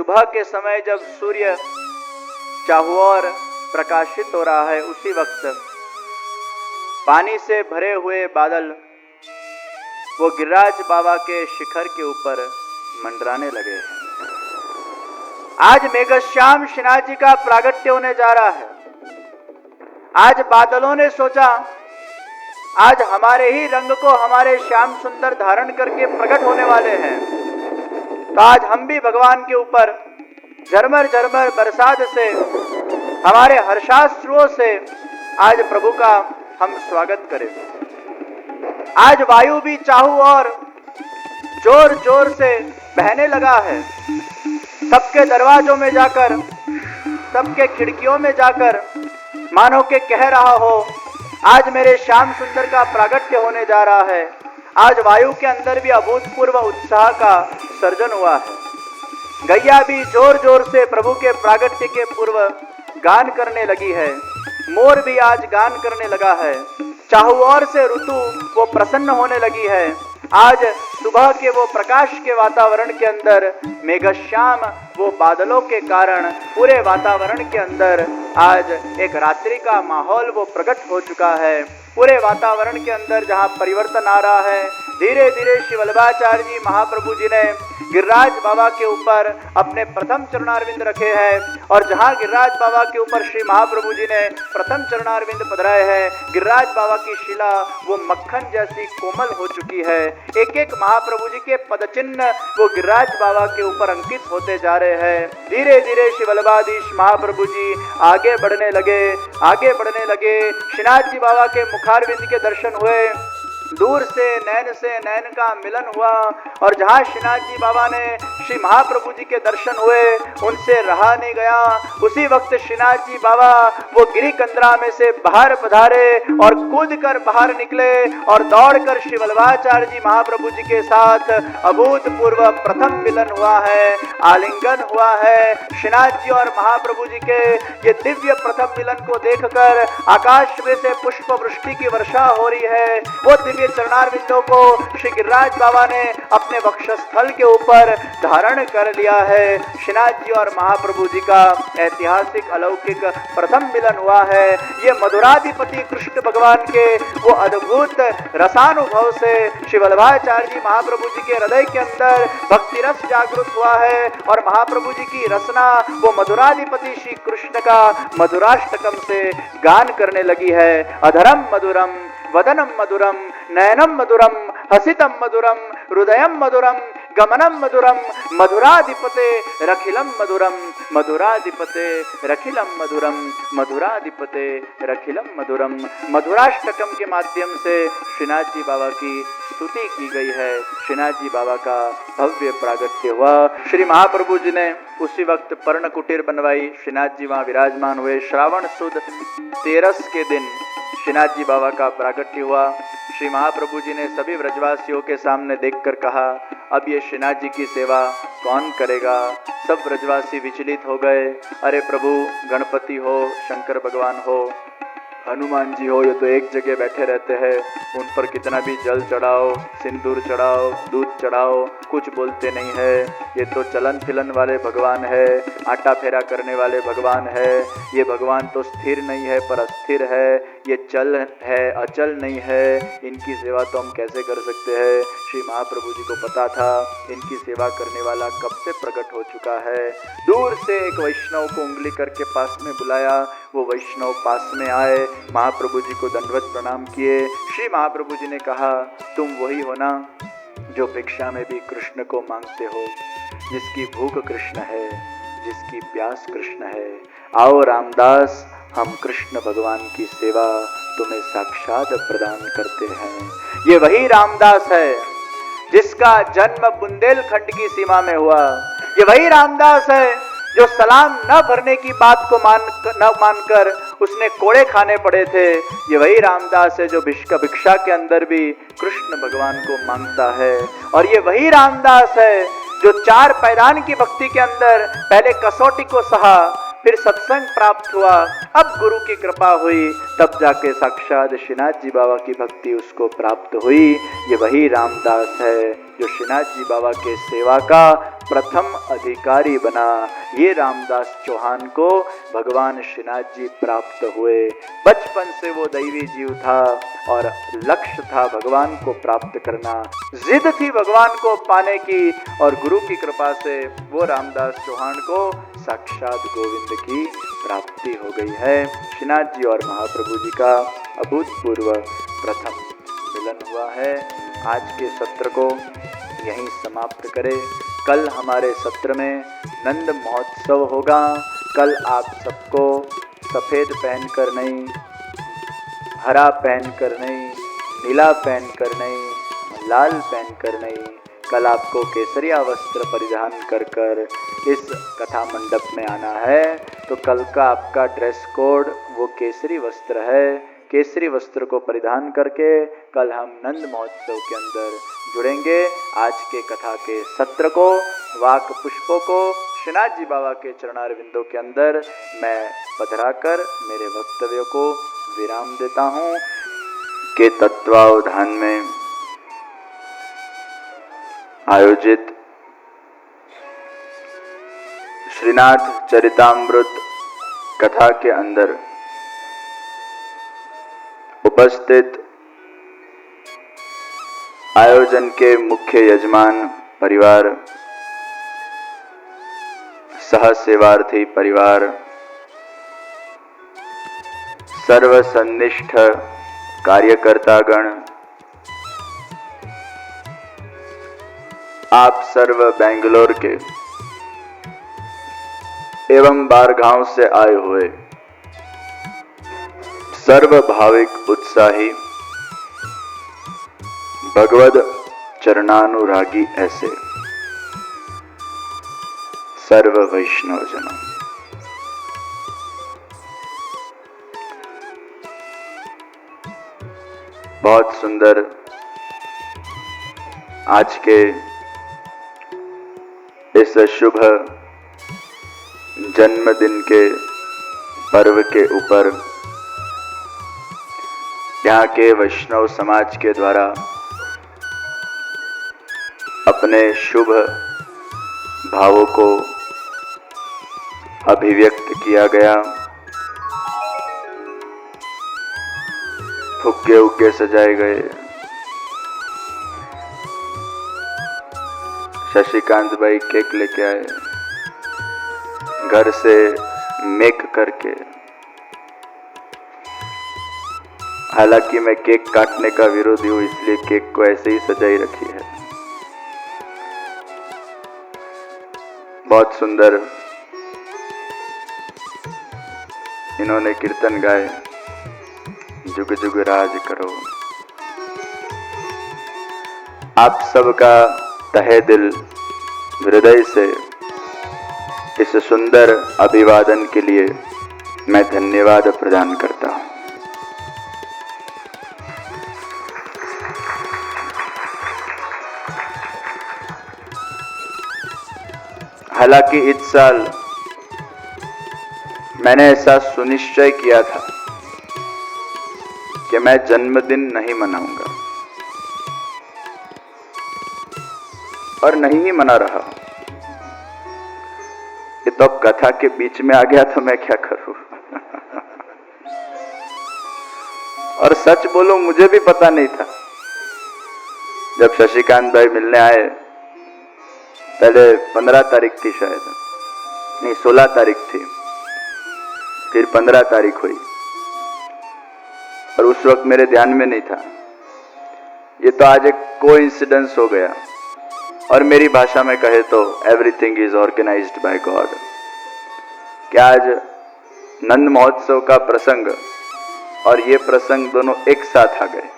सुबह के समय जब सूर्य चाहुओर प्रकाशित हो रहा है, उसी वक्त पानी से भरे हुए बादल वो गिरिराज बाबा के शिखर के ऊपर मंडराने लगे हैं। आज मेघश्याम श्रीनाथ जी का प्रागट्य होने जा रहा है। आज बादलों ने सोचा आज हमारे ही रंग को हमारे श्याम सुंदर धारण करके प्रकट होने वाले हैं, तो आज हम भी भगवान के ऊपर झरमर झरमर बरसात से, हमारे हर्षाश्रुओं से आज प्रभु का हम स्वागत करें। आज वायु भी चाहू और जोर जोर से बहने लगा है। सबके दरवाजों में जाकर, सबके खिड़कियों में जाकर मानो के कह रहा हो आज मेरे श्याम सुंदर का प्रागट्य होने जा रहा है। आज वायु के अंदर भी अभूतपूर्व उत्साह का सर्जन हुआ है। गैया भी जोर जोर से प्रभु के प्रागट्य के पूर्व गान करने लगी है। मोर भी आज गान करने लगा है। चाहुओर से ऋतु वो प्रसन्न होने लगी है। आज सुबह के वो प्रकाश के वातावरण के अंदर मेघश्याम वो बादलों के कारण पूरे वातावरण के अंदर आज एक रात्रि का माहौल वो प्रकट हो चुका है। पूरे वातावरण के अंदर जहाँ परिवर्तन आ रहा है, धीरे धीरे श्री वल्लभाचार्य जी महाप्रभु जी ने गिरिराज बाबा के ऊपर अपने प्रथम चरणारविंद रखे हैं, और जहाँ गिरिराज बाबा के ऊपर श्री महाप्रभु जी ने प्रथम चरणारविंद पधराए हैं, गिरिराज बाबा की शिला वो मक्खन जैसी कोमल हो चुकी है। एक एक महाप्रभु जी के पदचिन्ह वो गिरिराज बाबा के ऊपर अंकित होते जा रहे हैं। धीरे धीरे श्री वल्लभाधीश महाप्रभु जी आगे बढ़ने लगे, आगे बढ़ने लगे। श्रीनाथ जी बाबा के मुखारविंद के दर्शन हुए। दूर से नैन का मिलन हुआ, और जहाँ श्रीनाथ जी बाबा ने श्री महाप्रभु जी के दर्शन हुए, उनसे रहा नहीं गया। उसी वक्त श्रीनाथ जी बाबा वो गिरी कंदरा में से बाहर पधारे और कूद कर बाहर निकले और दौड़कर श्री वल्लभाचार्य जी महाप्रभु जी के साथ अभूतपूर्व प्रथम मिलन हुआ है, आलिंगन हुआ है। श्रीनाथ जी और महाप्रभु जी के ये दिव्य प्रथम मिलन को देखकर आकाश में से पुष्प वृष्टि की वर्षा हो रही है। वो दिव्य चरणारविंदों को श्री गिरिराज बाबा ने अपने वक्षस्थल के ऊपर धारण कर लिया है। श्रीनाथ जी और महाप्रभु जी का ऐतिहासिक अलौकिक प्रथम मिलन हुआ है। ये मधुराधिपति कृष्ण भगवान के वो अद्भुत रसानुभव से श्री वल्लभाचार्य जी महाप्रभु जी के हृदय के अंदर भक्ति रस जागृत हुआ है, और महाप्रभु जी की रसना वो मधुराधिपति श्री कृष्ण का मधुराष्टकम से गान करने लगी है। अधरम मधुरम वदनम मधुरम नयनम मधुरम हसितम मधुरम हृदयम मधुरम गमनम मधुरम मधुराधिपते रखिलम मधुरम मधुराधिपते रखिलम मधुरम मधुराधिपते रखिलम मधुरम। मधुराष्टकम के माध्यम से श्रीनाथ जी बाबा की स्तुति की गई है। श्रीनाथ जी बाबा का भव्य प्रागट्य हुआ। श्री महाप्रभु जी ने उसी वक्त पर्ण कुटीर बनवाई। श्रीनाथ जी वहाँ विराजमान हुए। श्रावण सुद 13 के दिन श्रीनाथ जी बाबा का प्रागट्य हुआ। श्री महाप्रभु जी ने सभी व्रजवासियों के सामने देखकर कहा, अब ये श्रीनाथ जी की सेवा कौन करेगा। सब व्रजवासी विचलित हो गए। अरे प्रभु, गणपति हो, शंकर भगवान हो, हनुमान जी हो, ये तो एक जगह बैठे रहते हैं, उन पर कितना भी जल चढ़ाओ, सिंदूर चढ़ाओ, दूध चढ़ाओ, कुछ बोलते नहीं है। ये तो चलन फिलन वाले भगवान है, आटा फेरा करने वाले भगवान है। ये भगवान तो स्थिर नहीं है पर अस्थिर है, ये चल है अचल नहीं है, इनकी सेवा तो हम कैसे कर सकते हैं। श्री महाप्रभु जी को पता था इनकी सेवा करने वाला कब से प्रकट हो चुका है। दूर से एक वैष्णव को उंगली करके पास में बुलाया। वो वैष्णव पास में आए, महाप्रभु जी को दंडवत प्रणाम किए। श्री महाप्रभु जी ने कहा, तुम वही हो ना जो भिक्षा में भी कृष्ण को मांगते हो, जिसकी भूख कृष्ण है, जिसकी प्यास कृष्ण है। आओ रामदास, हम कृष्ण भगवान की सेवा तुम्हें साक्षात प्रदान करते हैं। ये वही रामदास है जिसका जन्म बुंदेलखंड की सीमा में हुआ। ये वही रामदास है जो सलाम न भरने की बात को न मानकर उसने कोड़े खाने पड़े थे। ये वही रामदास है जो भिक्षा के अंदर भी कृष्ण भगवान को मांगता है। और ये वही रामदास है जो 4 पैदान की भक्ति के अंदर पहले कसौटी को सहा, फिर सत्संग प्राप्त हुआ, अब गुरु की कृपा हुई, तब जाके साक्षात श्रीनाथ जी बाबा की भक्ति उसको प्राप्त हुई। ये वही रामदास है जो श्रीनाथ जी बाबा के सेवा का प्रथम अधिकारी बना। ये रामदास चौहान को भगवान श्रीनाथ जी प्राप्त हुए। बचपन से वो दैवी जीव था और लक्ष्य था भगवान को प्राप्त करना, जिद थी भगवान को पाने की, और गुरु की कृपा से वो रामदास चौहान को साक्षात गोविंद की प्राप्ति हो गई है। श्रीनाथ जी और महाप्रभु जी का अभूतपूर्व प्रथम मिलन हुआ है। आज के सत्र को यहीं समाप्त करें। कल हमारे सत्र में नंद महोत्सव होगा। कल आप सबको सफ़ेद पहनकर नहीं, हरा पहनकर नहीं, नीला पहनकर नहीं, लाल पहनकर नहीं, कल आपको केसरिया वस्त्र परिधान कर इस कथा मंडप में आना है। तो कल का आपका ड्रेस कोड वो केसरी वस्त्र है। केसरी वस्त्र को परिधान करके कल हम नंद महोत्सव के अंदर जुड़ेंगे। आज के कथा के सत्र को, वाक पुष्पों को श्रीनाथ जी बाबा के चरणारविंदों के अंदर मैं पधराकर मेरे वक्तव्य को विराम देता हूँ। के तत्वावधान में आयोजित श्रीनाथ चरितामृत कथा के अंदर उपस्थित आयोजन के मुख्य यजमान परिवार, सह सेवार्थी परिवार, सर्वसन्निष्ठ कार्यकर्तागण, आप सर्व बेंगलोर के एवं बारगांव से आए हुए सर्व भाविक उत्साही भगवद चरणानुरागी ऐसे सर्व वैष्णव जनों, बहुत सुंदर आज के इस शुभ जन्मदिन के पर्व के ऊपर यहाँ के वैष्णव समाज के द्वारा अपने शुभ भावों को अभिव्यक्त किया गया। फुग्गे उग्गे सजाए गए। शशिकांत भाई केक लेके आए, घर से मेक करके। हालांकि मैं केक काटने का विरोधी हूँ, इसलिए केक को ऐसे ही सजाई रखी है। बहुत सुंदर इन्होंने कीर्तन गाए, जुग जुग राज करो। आप सबका तहे दिल हृदय से इस सुंदर अभिवादन के लिए मैं धन्यवाद प्रदान करता हूं। हालांकि इस साल मैंने ऐसा सुनिश्चय किया था कि मैं जन्मदिन नहीं मनाऊंगा, और नहीं ही मना रहा। ये तो कथा के बीच में आ गया तो मैं क्या करूं। और सच बोलूं, मुझे भी पता नहीं था। जब शशिकांत भाई मिलने आए, पहले 15 तारीख थी शायद, नहीं 16 तारीख थी, फिर 15 तारीख हुई, और उस वक्त मेरे ध्यान में नहीं था। ये तो आज एक कोइंसिडेंस हो गया। और मेरी भाषा में कहे तो everything is organised by God. क्या आज नंद महोत्सव का प्रसंग और ये प्रसंग दोनों एक साथ आ गए।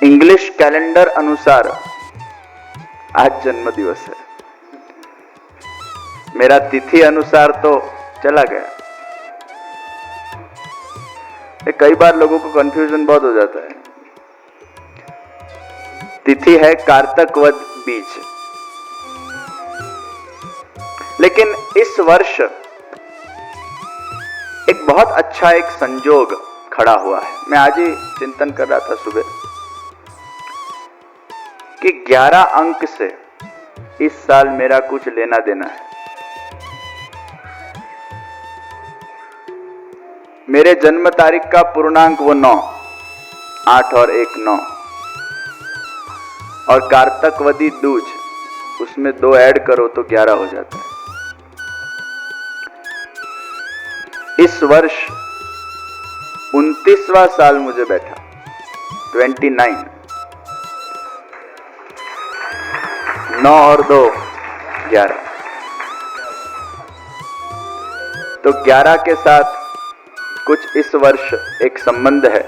इंग्लिश कैलेंडर अनुसार आज जन्म दिवस है, मेरा तिथि अनुसार तो चला गया। कई बार लोगों को कंफ्यूजन बहुत हो जाता है। तिथि है कार्तक वद बीज, लेकिन इस वर्ष एक बहुत अच्छा एक संजोग खड़ा हुआ है। मैं आज ही चिंतन कर रहा था सुबह, कि 11 अंक से इस साल मेरा कुछ लेना देना है। मेरे जन्म तारीख का पूर्णांक वो 9, 8 और 1 9, और कार्तकवदी दूज, उसमें 2 ऐड करो तो 11 हो जाता है। इस वर्ष 29वां साल मुझे बैठा, 29, 9 और 2 11, तो 11 के साथ कुछ इस वर्ष एक संबंध है।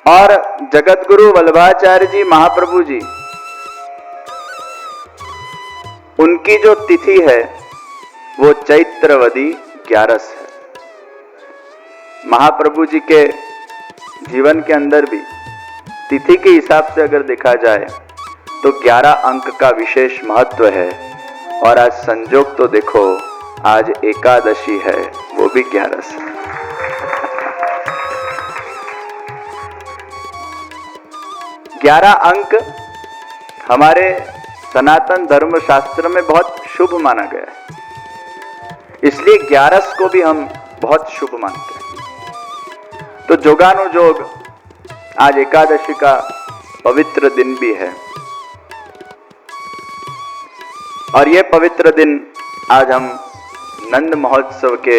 और जगत गुरु वल्लभाचार्य जी महाप्रभु जी, उनकी जो तिथि है वो चैत्रवदी 11 है। महाप्रभु जी के जीवन के अंदर भी तिथि के हिसाब से अगर देखा जाए तो 11 अंक का विशेष महत्व है। और आज संजोग तो देखो, आज एकादशी है, वो भी 11 से। ग्यारह अंक हमारे सनातन धर्म शास्त्र में बहुत शुभ माना गया है, इसलिए 11 को भी हम बहुत शुभ मानते हैं। तो जोगानुजोग आज एकादशी का पवित्र दिन भी है, और ये पवित्र दिन आज हम नंद महोत्सव के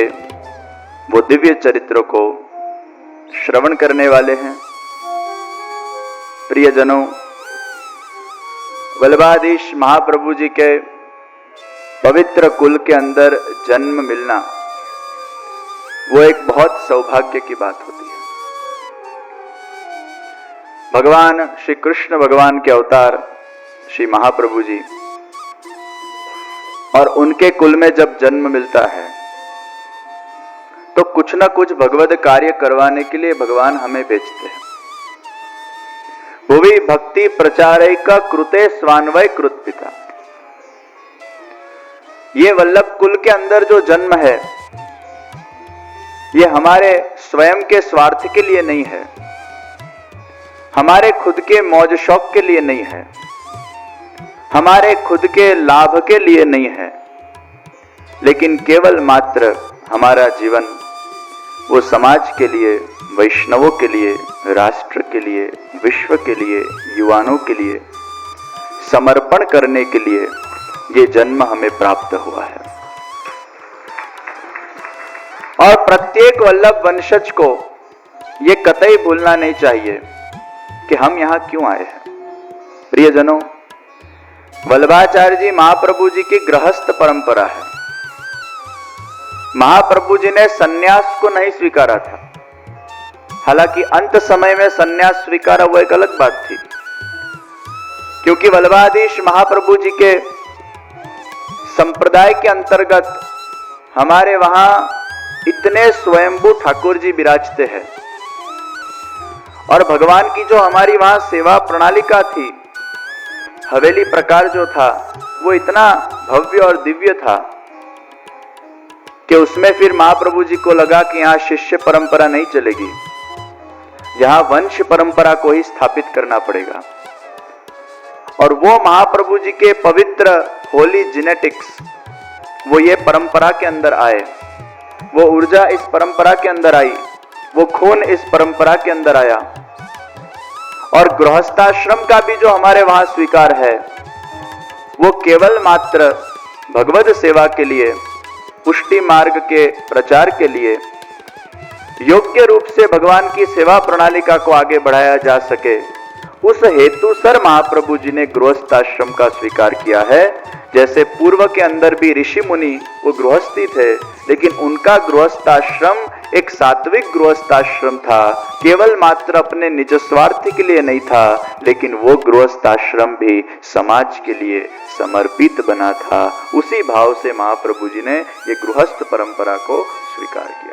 वो दिव्य चरित्रों को श्रवण करने वाले हैं। प्रियजनों, वल्लभाधीश महाप्रभु जी के पवित्र कुल के अंदर जन्म मिलना वो एक बहुत सौभाग्य की बात होती है। भगवान श्री कृष्ण भगवान के अवतार श्री महाप्रभु जी, और उनके कुल में जब जन्म मिलता है तो कुछ न कुछ भगवद कार्य करवाने के लिए भगवान हमें भेजते हैं। भुवि भक्ति प्रचारैका कृते स्वान्वय कृत पिता। ये वल्लभ कुल के अंदर जो जन्म है, ये हमारे स्वयं के स्वार्थ के लिए नहीं है, हमारे खुद के मौज शौक के लिए नहीं है, हमारे खुद के लाभ के लिए नहीं है, लेकिन केवल मात्र हमारा जीवन वो समाज के लिए, वैष्णवों के लिए, राष्ट्र के लिए, विश्व के लिए, युवाओं के लिए समर्पण करने के लिए ये जन्म हमें प्राप्त हुआ है। और प्रत्येक वल्लभ वंशज को ये कतई भूलना नहीं चाहिए कि हम यहां क्यों आए हैं। प्रियजनों, वल्लभाचार्य जी महाप्रभु जी की गृहस्थ परंपरा है। महाप्रभु जी ने सन्यास को नहीं स्वीकारा था, हालांकि अंत समय में सन्यास स्वीकारा वो एक अलग बात थी, क्योंकि वल्लभाधीश महाप्रभु जी के संप्रदाय के अंतर्गत हमारे वहां इतने स्वयंभू ठाकुर जी विराजते हैं, और भगवान की जो हमारी वहां सेवा प्रणालिका थी, हवेली प्रकार जो था, वो इतना भव्य और दिव्य था कि उसमें फिर महाप्रभु जी को लगा कि यहां शिष्य परंपरा नहीं चलेगी, यहां वंश परंपरा को ही स्थापित करना पड़ेगा। और वो महाप्रभु जी के पवित्र होली जेनेटिक्स वो ये परंपरा के अंदर आए, वो ऊर्जा इस परंपरा के अंदर आई, वो खून इस परंपरा के अंदर आया। और गृहस्थाश्रम का भी जो हमारे वहां स्वीकार है, वो केवल मात्र भगवद सेवा के लिए, पुष्टि मार्ग के प्रचार के लिए, योग्य रूप से भगवान की सेवा प्रणालिका को आगे बढ़ाया जा सके, उस हेतु सर महाप्रभु जी ने गृहस्थाश्रम का स्वीकार किया है। जैसे पूर्व के अंदर भी ऋषि मुनि वो गृहस्थी थे, लेकिन उनका गृहस्थाश्रम एक सात्विक गृहस्थाश्रम था, केवल मात्र अपने निज स्वार्थ के लिए नहीं था, लेकिन वो गृहस्थाश्रम भी समाज के लिए समर्पित बना था। उसी भाव से महाप्रभु जी ने ये गृहस्थ परंपरा को स्वीकार किया।